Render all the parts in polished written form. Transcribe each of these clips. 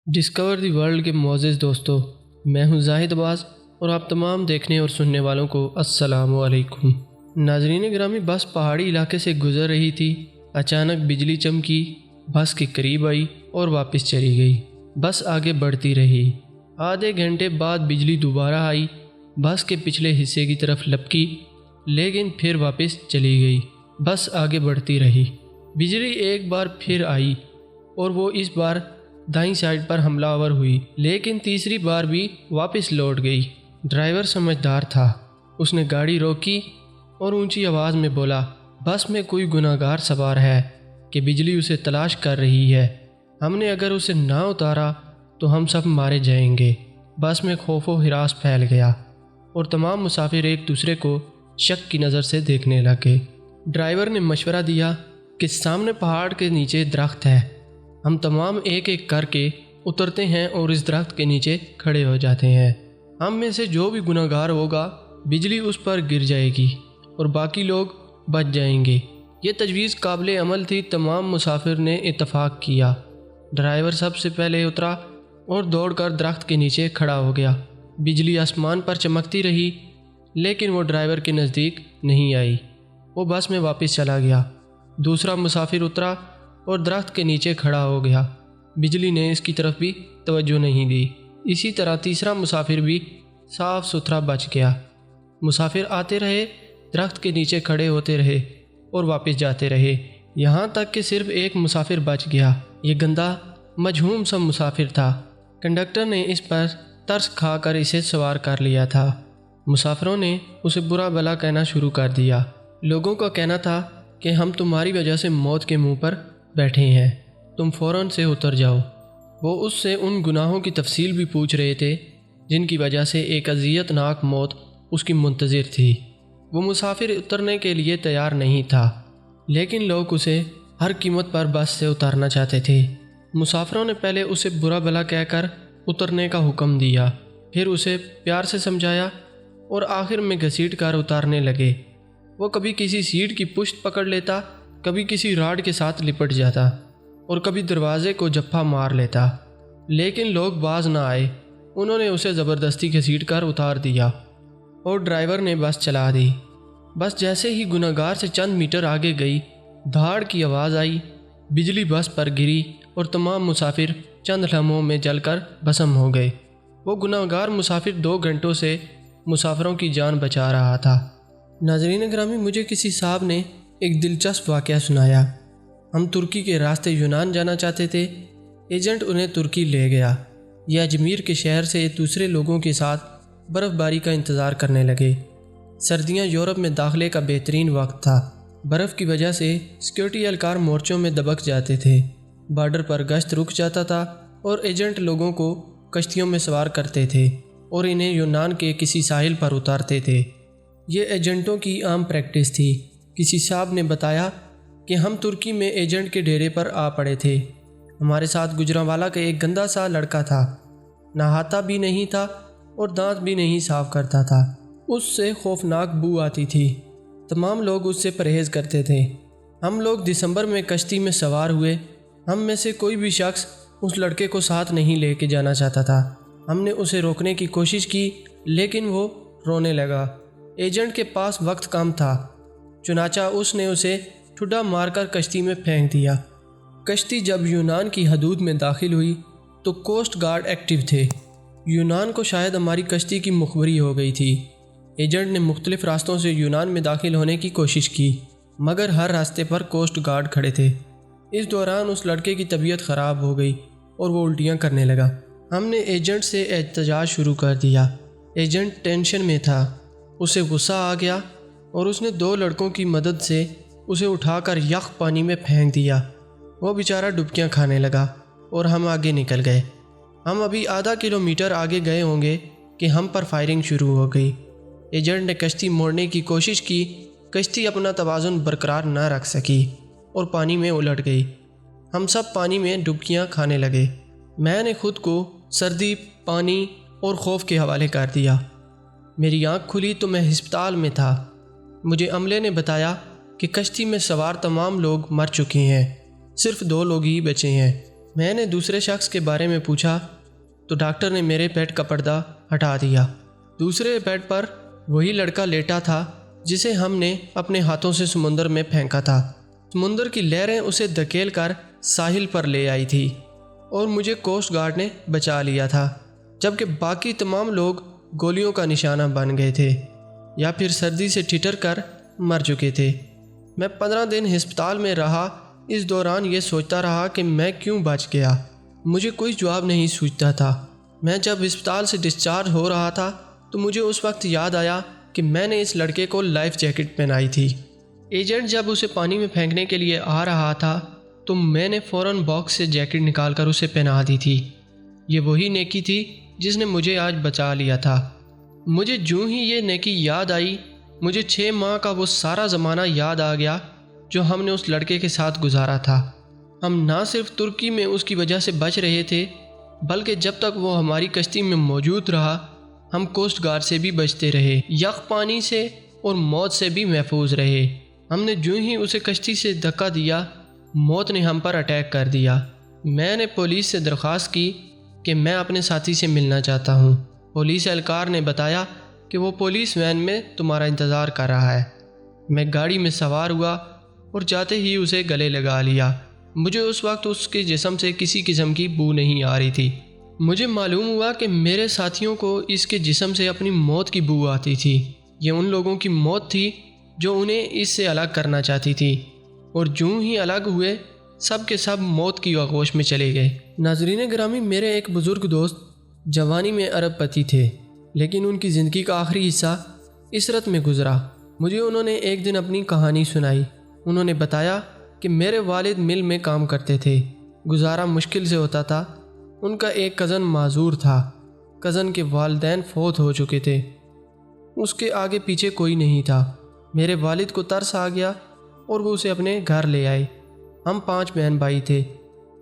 Discover the world کے معزز دوستو، میں ہوں زاہد عباس اور آپ تمام دیکھنے اور سننے والوں کو السلام علیکم۔ ناظرین گرامی، بس پہاڑی علاقے سے گزر رہی تھی، اچانک بجلی چمکی، بس کے قریب آئی اور واپس چلی گئی۔ بس آگے بڑھتی رہی، آدھے گھنٹے بعد بجلی دوبارہ آئی، بس کے پچھلے حصے کی طرف لپکی لیکن پھر واپس چلی گئی۔ بس آگے بڑھتی رہی، بجلی ایک بار پھر آئی اور وہ اس بار دائیں سائیڈ پر حملہ آور ہوئی، لیکن تیسری بار بھی واپس لوٹ گئی۔ ڈرائیور سمجھدار تھا، اس نے گاڑی روکی اور اونچی آواز میں بولا، بس میں کوئی گناہ گار سوار ہے کہ بجلی اسے تلاش کر رہی ہے، ہم نے اگر اسے نہ اتارا تو ہم سب مارے جائیں گے۔ بس میں خوف و ہراس پھیل گیا اور تمام مسافر ایک دوسرے کو شک کی نظر سے دیکھنے لگے۔ ڈرائیور نے مشورہ دیا کہ سامنے پہاڑ کے نیچے درخت ہے، ہم تمام ایک ایک کر کے اترتے ہیں اور اس درخت کے نیچے کھڑے ہو جاتے ہیں، ہم میں سے جو بھی گناہ گار ہوگا بجلی اس پر گر جائے گی اور باقی لوگ بچ جائیں گے۔ یہ تجویز قابل عمل تھی، تمام مسافر نے اتفاق کیا۔ ڈرائیور سب سے پہلے اترا اور دوڑ کر درخت کے نیچے کھڑا ہو گیا۔ بجلی آسمان پر چمکتی رہی لیکن وہ ڈرائیور کے نزدیک نہیں آئی، وہ بس میں واپس چلا گیا۔ دوسرا مسافر اترا اور درخت کے نیچے کھڑا ہو گیا، بجلی نے اس کی طرف بھی توجہ نہیں دی۔ اسی طرح تیسرا مسافر بھی صاف ستھرا بچ گیا۔ مسافر آتے رہے، درخت کے نیچے کھڑے ہوتے رہے اور واپس جاتے رہے، یہاں تک کہ صرف ایک مسافر بچ گیا۔ یہ گندا مجہوم سا مسافر تھا، کنڈکٹر نے اس پر ترس کھا کر اسے سوار کر لیا تھا۔ مسافروں نے اسے برا بھلا کہنا شروع کر دیا، لوگوں کا کہنا تھا کہ ہم تمہاری وجہ سے موت کے منہ پر بیٹھے ہیں، تم فوراً سے اتر جاؤ۔ وہ اس سے ان گناہوں کی تفصیل بھی پوچھ رہے تھے جن کی وجہ سے ایک اذیت ناک موت اس کی منتظر تھی۔ وہ مسافر اترنے کے لیے تیار نہیں تھا لیکن لوگ اسے ہر قیمت پر بس سے اتارنا چاہتے تھے۔ مسافروں نے پہلے اسے برا بھلا کہہ کر اترنے کا حکم دیا، پھر اسے پیار سے سمجھایا اور آخر میں گھسیٹ کر اتارنے لگے۔ وہ کبھی کسی سیٹ کی پشت پکڑ لیتا، کبھی کسی راڈ کے ساتھ لپٹ جاتا اور کبھی دروازے کو جھپا مار لیتا، لیکن لوگ باز نہ آئے، انہوں نے اسے زبردستی گھسیٹ کر اتار دیا اور ڈرائیور نے بس چلا دی۔ بس جیسے ہی گناہ گار سے چند میٹر آگے گئی، دھاڑ کی آواز آئی، بجلی بس پر گری اور تمام مسافر چند لمحوں میں جل کر بھسم ہو گئے۔ وہ گناہ گار مسافر 2 گھنٹوں سے مسافروں کی جان بچا رہا تھا۔ ناظرین گرامی، مجھے کسی صاحب نے ایک دلچسپ واقعہ سنایا۔ ہم ترکی کے راستے یونان جانا چاہتے تھے، ایجنٹ انہیں ترکی لے گیا۔ یہ اجمیر کے شہر سے دوسرے لوگوں کے ساتھ برف باری کا انتظار کرنے لگے۔ سردیاں یورپ میں داخلے کا بہترین وقت تھا، برف کی وجہ سے سیکیورٹی اہلکار مورچوں میں دبک جاتے تھے، بارڈر پر گشت رک جاتا تھا اور ایجنٹ لوگوں کو کشتیوں میں سوار کرتے تھے اور انہیں یونان کے کسی ساحل پر اتارتے تھے۔ یہ ایجنٹوں کی عام پریکٹس تھی۔ کسی صاحب نے بتایا کہ ہم ترکی میں ایجنٹ کے ڈیرے پر آ پڑے تھے، ہمارے ساتھ گجرانوالہ کا ایک گندا سا لڑکا تھا، نہاتا بھی نہیں تھا اور دانت بھی نہیں صاف کرتا تھا، اس سے خوفناک بو آتی تھی، تمام لوگ اس سے پرہیز کرتے تھے۔ ہم لوگ دسمبر میں کشتی میں سوار ہوئے، ہم میں سے کوئی بھی شخص اس لڑکے کو ساتھ نہیں لے کے جانا چاہتا تھا۔ ہم نے اسے روکنے کی کوشش کی لیکن وہ رونے لگا۔ ایجنٹ کے پاس وقت کم تھا، چنانچہ اس نے اسے ٹھڈا مار کر کشتی میں پھینک دیا۔ کشتی جب یونان کی حدود میں داخل ہوئی تو کوسٹ گارڈ ایکٹیو تھے، یونان کو شاید ہماری کشتی کی مخبری ہو گئی تھی۔ ایجنٹ نے مختلف راستوں سے یونان میں داخل ہونے کی کوشش کی مگر ہر راستے پر کوسٹ گارڈ کھڑے تھے۔ اس دوران اس لڑکے کی طبیعت خراب ہو گئی اور وہ الٹیاں کرنے لگا۔ ہم نے ایجنٹ سے احتجاج شروع کر دیا۔ ایجنٹ ٹینشن میں تھا، اسے غصہ آ گیا اور اس نے 2 لڑکوں کی مدد سے اسے اٹھا کر یخ پانی میں پھینک دیا۔ وہ بیچارہ ڈبکیاں کھانے لگا اور ہم آگے نکل گئے۔ ہم ابھی آدھا کلومیٹر آگے گئے ہوں گے کہ ہم پر فائرنگ شروع ہو گئی۔ ایجنٹ نے کشتی موڑنے کی کوشش کی، کشتی اپنا توازن برقرار نہ رکھ سکی اور پانی میں الٹ گئی۔ ہم سب پانی میں ڈبکیاں کھانے لگے۔ میں نے خود کو سردی، پانی اور خوف کے حوالے کر دیا۔ میری آنکھ کھلی تو میں ہسپتال میں تھا۔ مجھے عملے نے بتایا کہ کشتی میں سوار تمام لوگ مر چکے ہیں، صرف 2 لوگ ہی بچے ہیں۔ میں نے دوسرے شخص کے بارے میں پوچھا تو ڈاکٹر نے میرے بیڈ کا پردہ ہٹا دیا۔ دوسرے بیڈ پر وہی لڑکا لیٹا تھا جسے ہم نے اپنے ہاتھوں سے سمندر میں پھینکا تھا۔ سمندر کی لہریں اسے دھکیل کر ساحل پر لے آئی تھی اور مجھے کوسٹ گارڈ نے بچا لیا تھا، جبکہ باقی تمام لوگ گولیوں کا نشانہ بن گئے تھے یا پھر سردی سے ٹھٹر کر مر چکے تھے۔ میں 15 دن ہسپتال میں رہا۔ اس دوران یہ سوچتا رہا کہ میں کیوں بچ گیا۔ مجھے کوئی جواب نہیں سوچتا تھا۔ میں جب ہسپتال سے ڈسچارج ہو رہا تھا تو مجھے اس وقت یاد آیا کہ میں نے اس لڑکے کو لائف جیکٹ پہنائی تھی۔ ایجنٹ جب اسے پانی میں پھینکنے کے لیے آ رہا تھا تو میں نے فوراً باکس سے جیکٹ نکال کر اسے پہنا دی تھی۔ یہ وہی نیکی تھی جس نے مجھے آج بچا لیا تھا۔ مجھے جوں ہی یہ نیکی یاد آئی، مجھے 6 ماہ کا وہ سارا زمانہ یاد آ گیا جو ہم نے اس لڑکے کے ساتھ گزارا تھا۔ ہم نہ صرف ترکی میں اس کی وجہ سے بچ رہے تھے، بلکہ جب تک وہ ہماری کشتی میں موجود رہا ہم کوسٹ گارڈ سے بھی بچتے رہے، یخ پانی سے اور موت سے بھی محفوظ رہے۔ ہم نے جوں ہی اسے کشتی سے دھکا دیا، موت نے ہم پر اٹیک کر دیا۔ میں نے پولیس سے درخواست کی کہ میں اپنے ساتھی سے ملنا چاہتا ہوں۔ پولیس اہلکار نے بتایا کہ وہ پولیس وین میں تمہارا انتظار کر رہا ہے۔ میں گاڑی میں سوار ہوا اور جاتے ہی اسے گلے لگا لیا۔ مجھے اس وقت اس کے جسم سے کسی قسم کی بو نہیں آ رہی تھی۔ مجھے معلوم ہوا کہ میرے ساتھیوں کو اس کے جسم سے اپنی موت کی بو آتی تھی۔ یہ ان لوگوں کی موت تھی جو انہیں اس سے الگ کرنا چاہتی تھی، اور جوں ہی الگ ہوئے سب کے سب موت کی آغوش میں چلے گئے۔ ناظرین گرامی، میرے ایک بزرگ دوست جوانی میں ارب پتی تھے، لیکن ان کی زندگی کا آخری حصہ عسرت میں گزرا۔ مجھے انہوں نے ایک دن اپنی کہانی سنائی۔ انہوں نے بتایا کہ میرے والد مل میں کام کرتے تھے، گزارا مشکل سے ہوتا تھا۔ ان کا ایک کزن معذور تھا۔ کزن کے والدین فوت ہو چکے تھے، اس کے آگے پیچھے کوئی نہیں تھا۔ میرے والد کو ترس آ گیا اور وہ اسے اپنے گھر لے آئے۔ ہم 5 بہن بھائی تھے،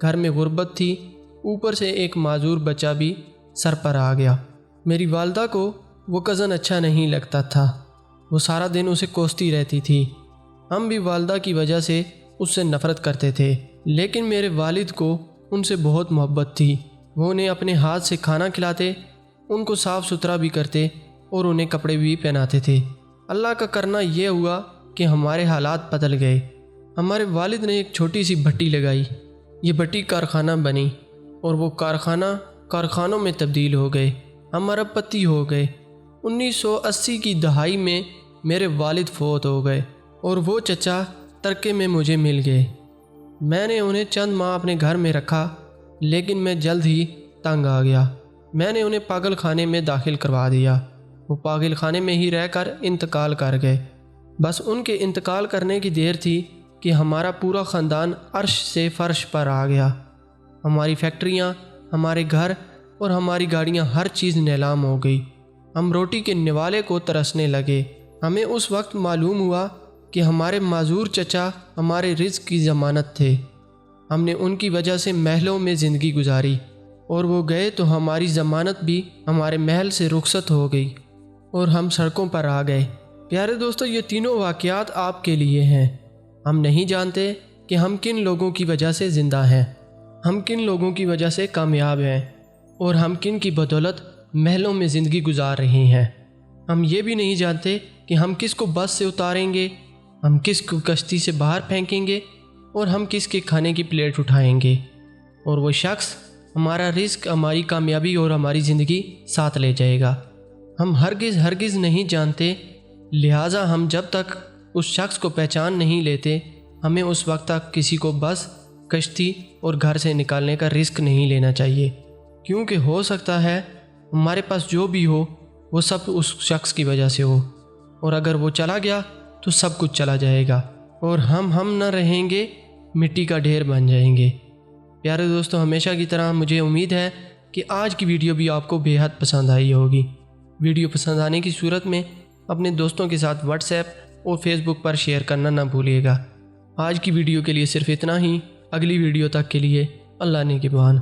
گھر میں غربت تھی، اوپر سے ایک معذور بچہ بھی سر پر آ گیا۔ میری والدہ کو وہ کزن اچھا نہیں لگتا تھا، وہ سارا دن اسے کوستی رہتی تھی۔ ہم بھی والدہ کی وجہ سے اس سے نفرت کرتے تھے، لیکن میرے والد کو ان سے بہت محبت تھی۔ وہ انہیں اپنے ہاتھ سے کھانا کھلاتے، ان کو صاف ستھرا بھی کرتے اور انہیں کپڑے بھی پہناتے تھے۔ اللہ کا کرنا یہ ہوا کہ ہمارے حالات بدل گئے۔ ہمارے والد نے ایک چھوٹی سی بھٹی لگائی، یہ بھٹی کارخانہ بنی اور وہ کارخانوں میں تبدیل ہو گئے۔ ہم ارب پتی ہو گئے۔ 1980 کی دہائی میں میرے والد فوت ہو گئے اور وہ چچا ترکے میں مجھے مل گئے۔ میں نے انہیں چند ماہ اپنے گھر میں رکھا، لیکن میں جلد ہی تنگ آ گیا۔ میں نے انہیں پاگل خانے میں داخل کروا دیا۔ وہ پاگل خانے میں ہی رہ کر انتقال کر گئے۔ بس ان کے انتقال کرنے کی دیر تھی کہ ہمارا پورا خاندان عرش سے فرش پر آ گیا۔ ہماری فیکٹریاں، ہمارے گھر اور ہماری گاڑیاں، ہر چیز نیلام ہو گئی۔ ہم روٹی کے نوالے کو ترسنے لگے۔ ہمیں اس وقت معلوم ہوا کہ ہمارے معذور چچا ہمارے رزق کی ضمانت تھے۔ ہم نے ان کی وجہ سے محلوں میں زندگی گزاری، اور وہ گئے تو ہماری ضمانت بھی ہمارے محل سے رخصت ہو گئی اور ہم سڑکوں پر آ گئے۔ پیارے دوستو، یہ تینوں واقعات آپ کے لیے ہیں۔ ہم نہیں جانتے کہ ہم کن لوگوں کی وجہ سے زندہ ہیں، ہم کن لوگوں کی وجہ سے کامیاب ہیں، اور ہم کن کی بدولت محلوں میں زندگی گزار رہے ہیں۔ ہم یہ بھی نہیں جانتے کہ ہم کس کو بس سے اتاریں گے، ہم کس کو کشتی سے باہر پھینکیں گے، اور ہم کس کے کھانے کی پلیٹ اٹھائیں گے، اور وہ شخص ہمارا رزق، ہماری کامیابی اور ہماری زندگی ساتھ لے جائے گا۔ ہم ہرگز نہیں جانتے، لہٰذا ہم جب تک اس شخص کو پہچان نہیں لیتے، ہمیں اس وقت تک کسی کو بس، کشتی اور گھر سے نکالنے کا رسک نہیں لینا چاہیے، کیونکہ ہو سکتا ہے ہمارے پاس جو بھی ہو وہ سب اس شخص کی وجہ سے ہو، اور اگر وہ چلا گیا تو سب کچھ چلا جائے گا اور ہم نہ رہیں گے، مٹی کا ڈھیر بن جائیں گے۔ پیارے دوستو، ہمیشہ کی طرح مجھے امید ہے کہ آج کی ویڈیو بھی آپ کو بے حد پسند آئی ہوگی۔ ویڈیو پسند آنے کی صورت میں اپنے دوستوں کے ساتھ واٹس ایپ اور فیس بک پر شیئر کرنا نہ بھولیے گا۔ آج کی ویڈیو کے لیے صرف اتنا ہی۔ اگلی ویڈیو تک کے لیے اللہ نگہبان۔